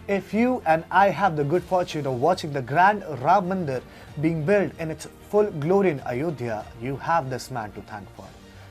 If you and I have the good fortune of watching the grand Ram Mandir being built in its full glory in Ayodhya, you have this man to thank for.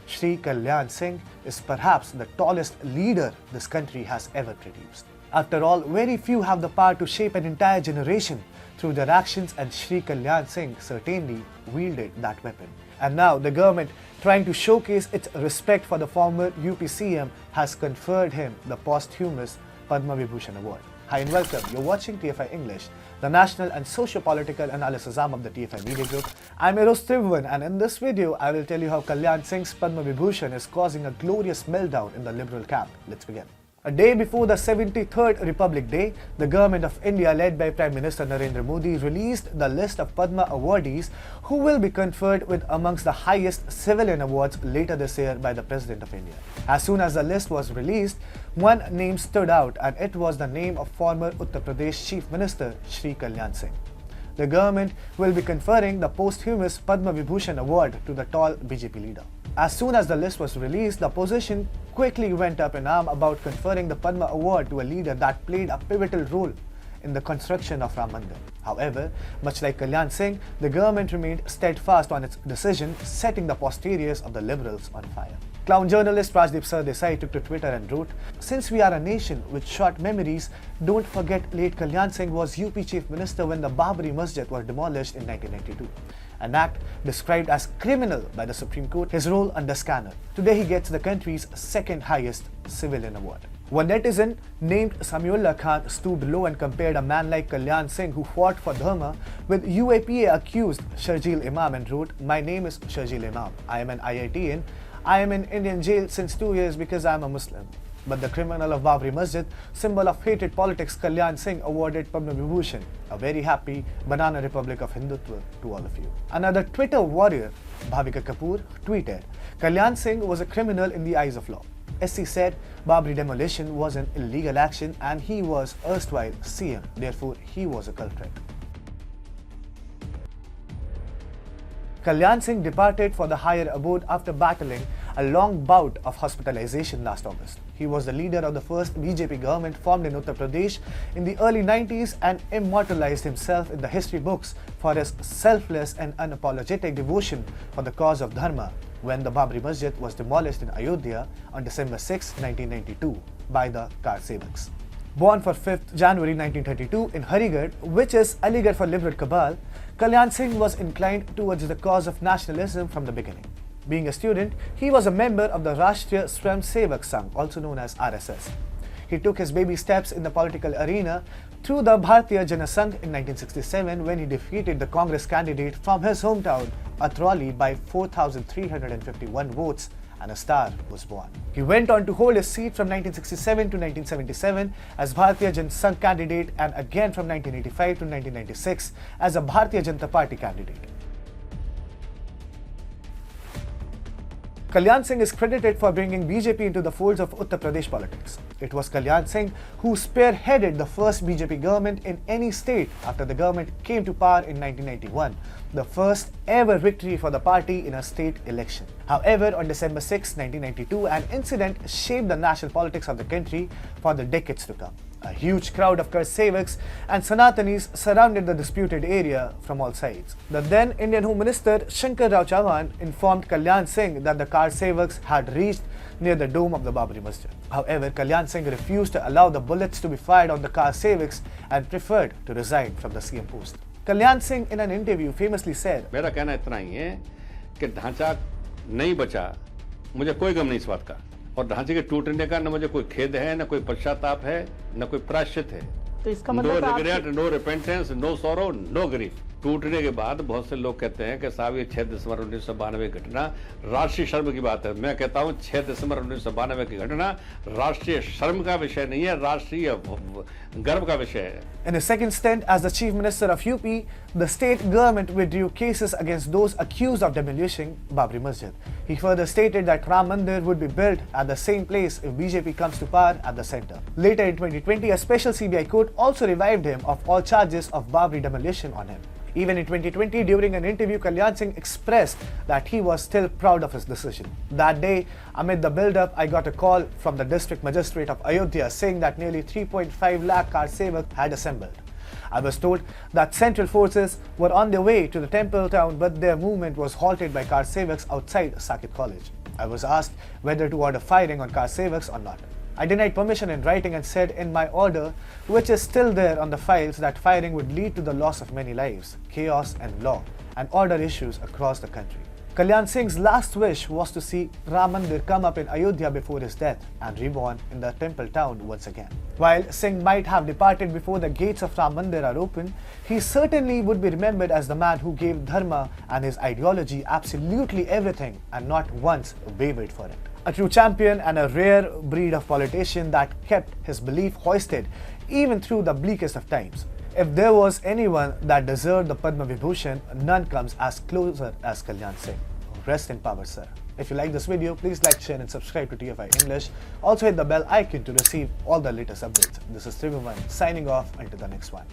Shri Kalyan Singh is perhaps the tallest leader this country has ever produced. After all, very few have the power to shape an entire generation through their actions, and Shri Kalyan Singh certainly wielded that weapon. And now the government, trying to showcase its respect for the former UP CM, has conferred him the posthumous Padma Vibhushan award. Hi and welcome. You're watching TFI English, the national and socio-political analysis arm of the TFI Media Group. I'm Eros Tribhuvan, and in this video, I will tell you how Kalyan Singh's Padma Vibhushan is causing a glorious meltdown in the liberal camp. Let's begin. A day before the 73rd Republic Day, the government of India, led by Prime Minister Narendra Modi, released the list of Padma awardees who will be conferred with amongst the highest civilian awards later this year by the President of India. As soon as the list was released, one name stood out, and it was the name of former Uttar Pradesh Chief Minister Shri Kalyan Singh. The government will be conferring the posthumous Padma Vibhushan award to the tall BJP leader. As soon as the list was released, the opposition quickly went up in arms about conferring the Padma award to a leader that played a pivotal role in the construction of Ram Mandir. However, much like Kalyan Singh, the government remained steadfast on its decision, setting the posteriors of the liberals on fire. Clown journalist Rajdeep Sardesai took to Twitter and wrote, "Since we are a nation with short memories, don't forget late Kalyan Singh was UP Chief Minister when the Babri Masjid was demolished in 1992. An act described as criminal by the Supreme Court, his role under scanner. Today he gets the country's second highest civilian award." One netizen named Samiullah Khan stooped low and compared a man like Kalyan Singh, who fought for Dharma, with UAPA accused Sharjeel Imam and wrote, "My name is Sharjeel Imam. I am an IITian. I am in Indian jail since 2 years because I am a Muslim. But the criminal of Babri Masjid, symbol of hated politics, Kalyan Singh, awarded Padma Vibhushan. A very happy banana republic of Hindutva to all of you." Another Twitter warrior, Bhavika Kapoor, tweeted, "Kalyan Singh was a criminal in the eyes of law. SC said Babri demolition was an illegal action and he was erstwhile CM. Therefore, he was a culprit." Kalyan Singh departed for the higher abode after battling a long bout of hospitalization last August. He was the leader of the first BJP government formed in Uttar Pradesh in the early 90s and immortalized himself in the history books for his selfless and unapologetic devotion for the cause of Dharma when the Babri Masjid was demolished in Ayodhya on December 6, 1992 by the Kar Sevaks. Born for 5th January 1932 in Harigad, which is Aligarh for liberal cabal, Kalyan Singh was inclined towards the cause of nationalism from the beginning. Being a student, he was a member of the Rashtriya Swayam Sevak Sangh, also known as RSS. He took his baby steps in the political arena through the Bharatiya Jana Sangh in 1967 when he defeated the Congress candidate from his hometown, Atrauli, by 4,351 votes, and a star was born. He went on to hold his seat from 1967 to 1977 as Bharatiya Jana Sangh candidate, and again from 1985 to 1996 as a Bharatiya Janata Party candidate. Kalyan Singh is credited for bringing BJP into the folds of Uttar Pradesh politics. It was Kalyan Singh who spearheaded the first BJP government in any state after the government came to power in 1991, the first ever victory for the party in a state election. However, on December 6, 1992, an incident shaped the national politics of the country for the decades to come. A huge crowd of Kar Sevaks and Sanatanis surrounded the disputed area from all sides. The then Indian Home Minister Shankar Rao Chauhan informed Kalyan Singh that the Kar Sevaks had reached near the dome of the Babri Masjid. However, Kalyan Singh refused to allow the bullets to be fired on the Kar Sevaks and preferred to resign from the CM post. Kalyan Singh, in an interview, famously said, "मेरा कहना इतना ही है कि ढांचा नहीं बचा, मुझे कोई गम नहीं इस बात का, और ढांचे के टूटने का न मुझे कोई खेद है, न कोई पश्चाताप है, न कोई प्रायश्चित है। तो इसका मतलब no regret, no repentance, no sorrow, no grief. टूटने के बाद बहुत से लोग कहते हैं कि साहब ये 6 दिसंबर 1992 की घटना राष्ट्रीय शर्म की बात है। मैं कहता हूं 6 दिसंबर 1992 की घटना राष्ट्रीय शर्म का विषय नहीं है, राष्ट्रीय गर्व का विषय है." In his second stint as the Chief Minister of UP, the state government withdrew cases against those accused of demolishing Babri Masjid. He further stated that Ram Mandir would be built at the same place if BJP comes to power at the center. Later in 2020, a special CBI court also revived him of all charges of Babri demolition on him. Even in 2020, during an interview, Kalyan Singh expressed that he was still proud of his decision. That day, amid the build-up, I got a call from the district magistrate of Ayodhya saying that nearly 3.5 lakh car sevaks had assembled. I was told that central forces were on their way to the temple town, but their movement was halted by car sevaks outside Sakit College. I was asked whether to order firing on car sevaks or not. I denied permission in writing and said in my order, which is still there on the files, that firing would lead to the loss of many lives, chaos and law, and order issues across the country. Kalyan Singh's last wish was to see Ram Mandir come up in Ayodhya before his death and reborn in the temple town once again. While Singh might have departed before the gates of Ram Mandir are open, he certainly would be remembered as the man who gave Dharma and his ideology absolutely everything and not once wavered for it. A true champion and a rare breed of politician that kept his belief hoisted even through the bleakest of times. If there was anyone that deserved the Padma Vibhushan, none comes as closer as Kalyan Singh. Rest in power, sir. If you like this video, please like, share and subscribe to TFI English. Also hit the bell icon to receive all the latest updates. This is Vibhushan signing off until the next one.